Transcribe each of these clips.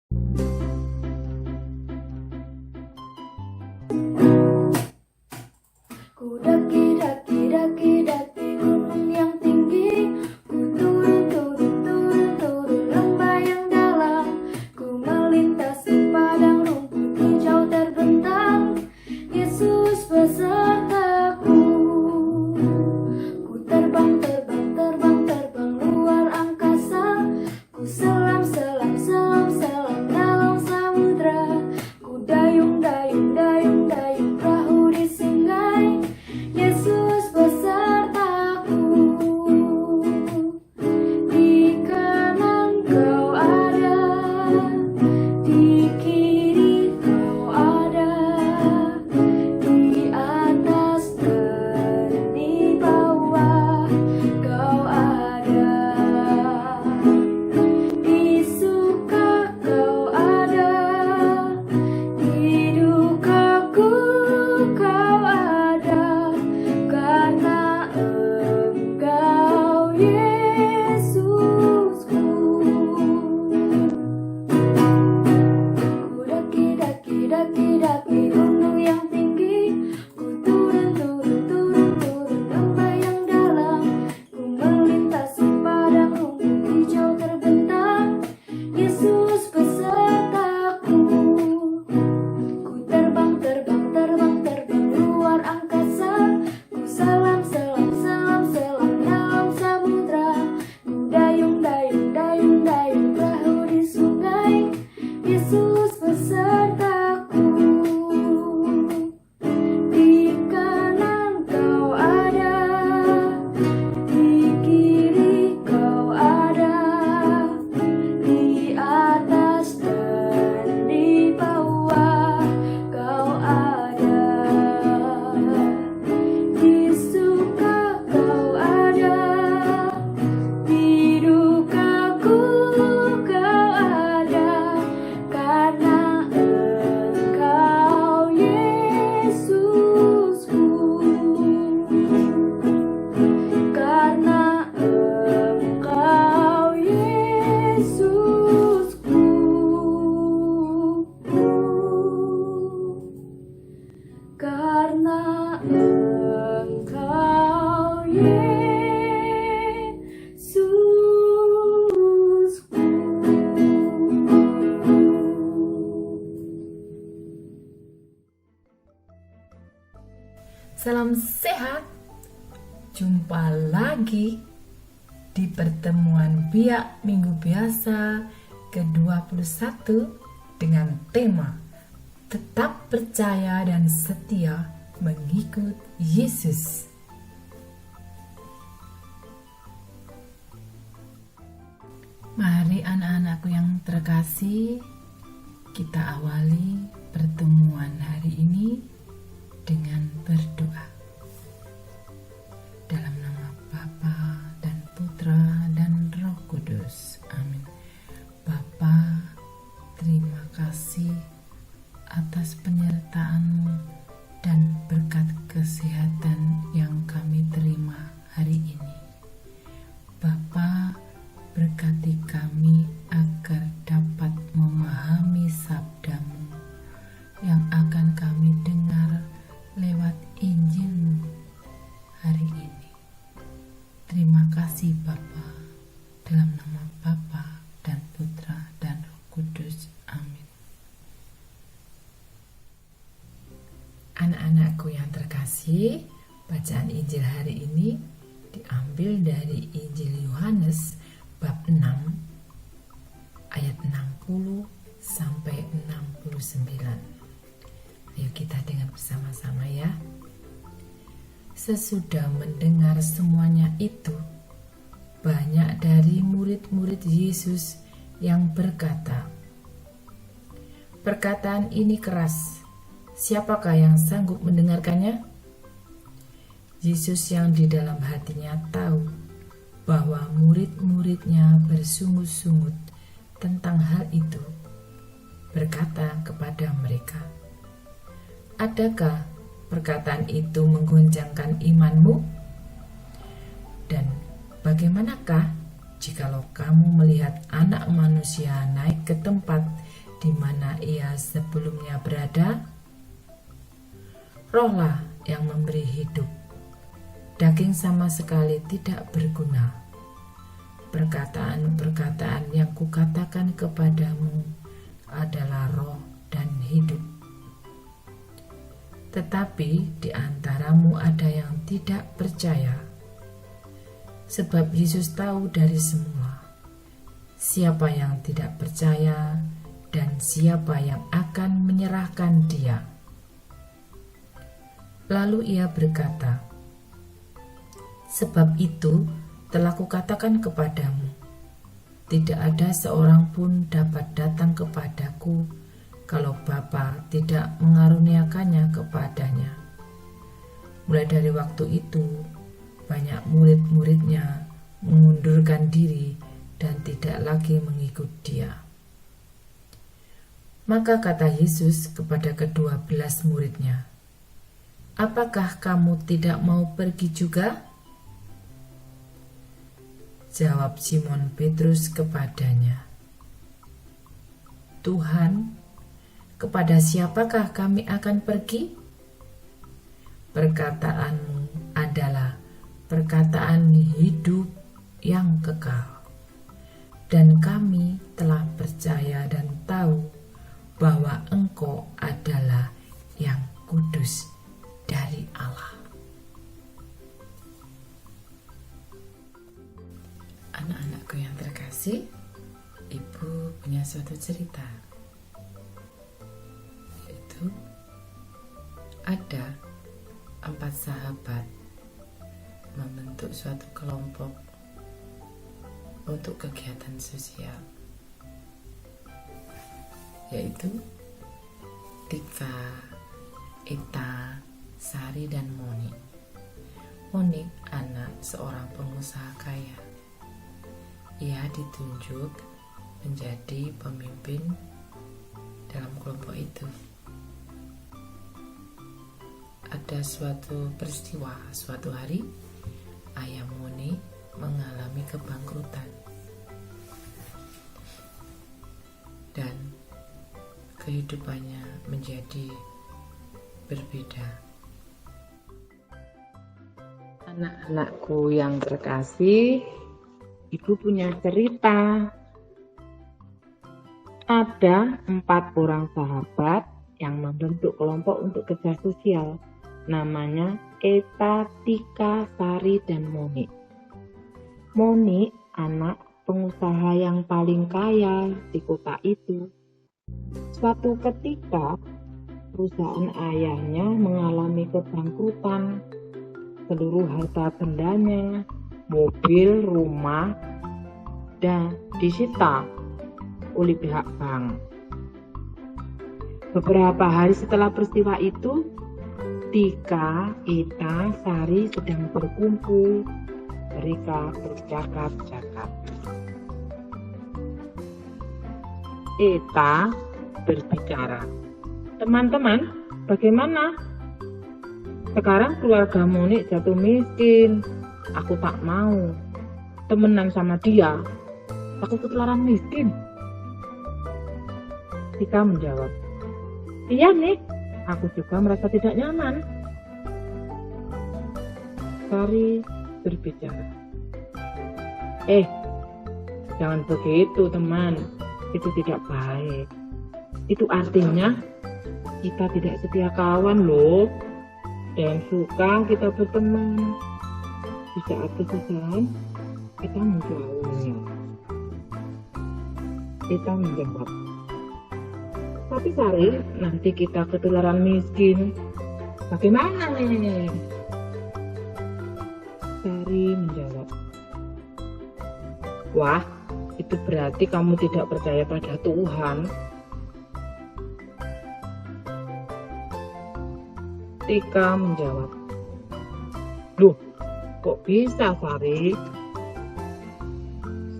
Ku daki daki daki daki gunung yang tinggi, ku turun turun turun turun lembah yang dalam, ku melintasi padang rumput hijau terbentang, Yesus besertaku. Ku terbang terbang terbang terbang luar angkasa, ku selam selam selam selam dalam samudra, ku dayung dayung dayung dayung perahu di sungai, Yesus besertaku. Di kanan kau ada, di kiri kau ada, di atas dan di bawah kau ada. Di suka kau ada, di dukaku kau ada, karena Engkau Yesusku. Ku daki daki daki daki gunung yang tinggi, ku turun turun turun turun lembah yang dalam, ku melintasi padang rumput hijau terbentang, Yesus besertaku. Ku terbang terbang terbang terbang luar angkasa, ku selam selam selam selam dalam samudra, ku dayung dayung dayung dayung perahu di sungai, Yesus besertaku. Di kanan kau ada, di kiri kau ada, di atas dan di bawah kau ada. Di suka kau ada, di dukaku kau ada, karena Engkau Yesusku. Karena Engkau Yesusku. Karena Engkau Yesusku. Salam sehat. Jumpa lagi di pertemuan Biak Minggu Biasa ke-21 dengan tema Tetap Percaya dan Setia Mengikut Yesus. Mari anak-anakku yang terkasih, kita awali pertemuan hari ini dengan berdoa. Dalam nama Bapa dan Putra dan Roh Kudus. Amin. Bapa, terima kasih atas penyertaan-Mu dan berkat kesehatan yang kami terima hari ini. Bapa, berkati kami agar dapat memahami sabda-Mu yang akan kami dengar lewat Injil-Mu hari ini. Terima kasih Bapa, dalam nama Bapa dan Putra dan Roh Kudus. Amin. Anak-anakku yang terkasih, bacaan Injil hari ini diambil dari Injil Yohanes bab 6 ayat 60 sampai 69. Ayo kita dengar bersama-sama ya. Sesudah mendengar semuanya itu, banyak dari murid-murid Yesus yang berkata, "Perkataan ini keras, siapakah yang sanggup mendengarkannya?" Yesus yang di dalam hatinya tahu bahwa murid-muridnya bersungut-sungut tentang hal itu, berkata kepada mereka, "Adakah perkataan itu menggoncangkan imanmu? Dan bagaimanakah jikalau kamu melihat Anak Manusia naik ke tempat di mana ia sebelumnya berada? Rohlah yang memberi hidup. Daging sama sekali tidak berguna. Perkataan-perkataan yang kukatakan kepadamu adalah roh dan hidup. Tetapi di antaramu ada yang tidak percaya. Sebab Yesus tahu dari semula siapa yang tidak percaya dan siapa yang akan menyerahkan dia. Lalu ia berkata, "Sebab itu telah kukatakan kepadamu, tidak ada seorang pun dapat datang kepadaku kalau Bapa tidak mengaruniakannya kepadanya." Mulai dari waktu itu, banyak murid-muridnya mengundurkan diri dan tidak lagi mengikut dia. Maka kata Yesus kepada ke-12 muridnya, "Apakah kamu tidak mau pergi juga?" Jawab Simon Petrus kepadanya, "Tuhan, kepada siapakah kami akan pergi? Perkataanmu adalah perkataan hidup yang kekal. Dan kami telah percaya dan tahu bahwa Engkau adalah yang kudus dari Allah." Anak-anakku yang terkasih, Ibu punya suatu cerita. Yaitu ada 4 sahabat membentuk suatu kelompok untuk kegiatan sosial, yaitu Tika, Ita, Sari, dan Moni. Moni anak seorang pengusaha kaya. Ia ditunjuk menjadi pemimpin dalam kelompok itu. Ada suatu peristiwa, suatu hari ayah Moni mengalami kebangkrutan dan kehidupannya menjadi berbeda. Anak-anakku yang terkasih, Ibu punya cerita. Ada 4 orang sahabat yang membentuk kelompok untuk kerja sosial. Namanya Eta, Tika, Sari, dan Moni. Moni anak pengusaha yang paling kaya di kota itu. Suatu ketika, perusahaan ayahnya mengalami kebangkrutan. Seluruh harta bendanya, mobil, rumah, dan disita oleh pihak bank. Beberapa hari setelah peristiwa itu, Tika, Ita, Sari sedang berkumpul. Mereka bercakap-cakap. Ita berbicara, "Teman-teman, bagaimana? Sekarang keluarga Moni jatuh miskin. Aku tak mau temenan sama dia. Aku ketularan miskin." Tika menjawab, "Iya nih, aku juga merasa tidak nyaman." Sari berbicara, "Jangan begitu teman, itu tidak baik. Itu artinya kita tidak setia kawan loh, dan suka kita berteman. Di saat kesusahan, kita menjauhnya." Kita menjawab, "Tapi Sari, nanti kita ketularan miskin. Bagaimana nih?" Sari menjawab, "Wah, itu berarti kamu tidak percaya pada Tuhan." Tika menjawab, "Loh, kok bisa Sari?"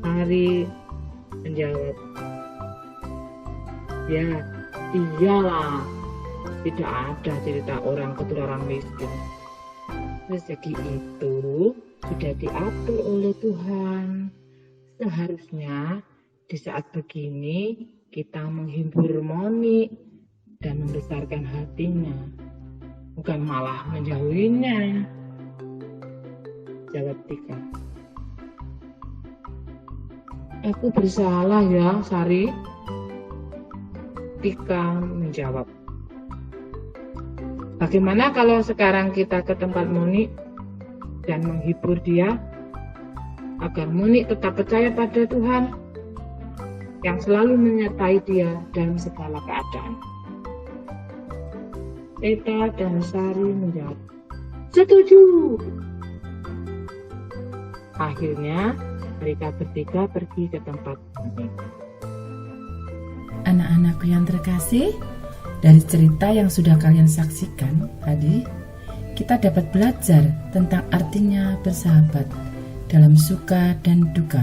Sari menjawab, "Ya, iyalah. Tidak ada cerita orang ketularan miskin. Rezeki itu sudah diatur oleh Tuhan. Seharusnya di saat begini kita menghibur Moni dan membesarkan hatinya, bukan malah menjauhinya. Jawab Tika. Aku bersalah ya, Sari. Tika menjawab. Bagaimana kalau sekarang kita ke tempat Moni dan menghibur dia agar Moni tetap percaya pada Tuhan yang selalu menyertai dia dalam segala keadaan. Tika dan Sari menjawab, setuju. Akhirnya mereka bertiga pergi ke tempat Moni. Anak-anakku yang terkasih, dari cerita yang sudah kalian saksikan tadi, kita dapat belajar tentang artinya bersahabat dalam suka dan duka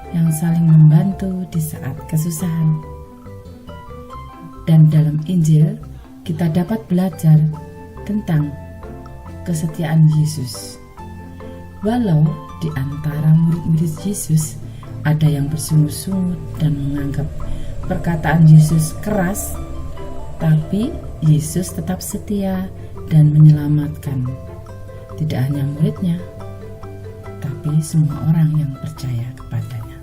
yang saling membantu di saat kesusahan. Dan dalam Injil, kita dapat belajar tentang kesetiaan Yesus. Walau di antara murid-murid Yesus ada yang bersungut-sungut dan menganggap perkataan Yesus keras, tapi Yesus tetap setia dan menyelamatkan tidak hanya muridnya, tapi semua orang yang percaya kepadanya.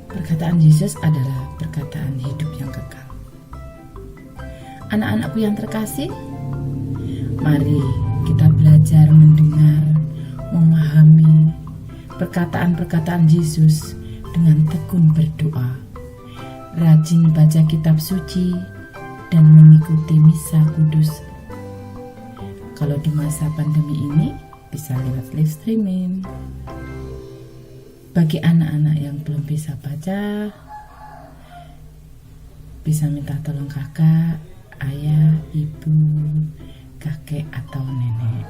Perkataan Yesus adalah perkataan hidup yang kekal. Anak-anakku yang terkasih, mari kita belajar mendengar, memahami perkataan-perkataan Yesus dengan tekun berdoa, rajin baca kitab suci, dan mengikuti misa kudus. Kalau di masa pandemi ini bisa lewat live streaming. Bagi anak-anak yang belum bisa baca, bisa minta tolong kakak, ayah, ibu, kakek, atau nenek.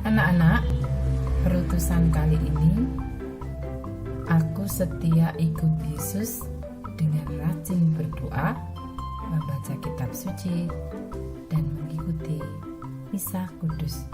Anak-anak, perutusan kali ini aku setia ikut Yesus dengan rajin berdoa, membaca kitab suci, dan mengikuti misa kudus.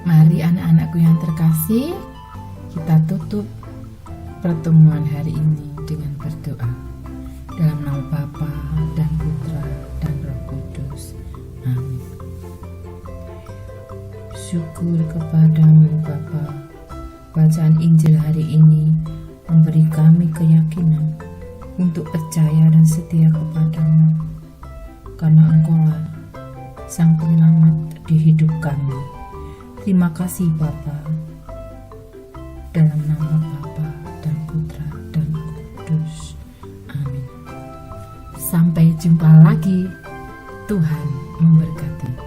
Mari anak-anakku yang terkasih, kita tutup pertemuan hari ini dengan berdoa. Dalam nama Bapa dan Putra dan Roh Kudus. Amin. Syukur kepadamu Bapa. Bacaan Injil hari ini memberi kami keyakinan untuk percaya dan setia kepadamu, karena Engkaulah Sang Penyelamat di hidup kami. Terima kasih Bapa. Dalam nama Bapa dan Putra dan Roh Kudus. Amin. Sampai jumpa lagi. Tuhan memberkati.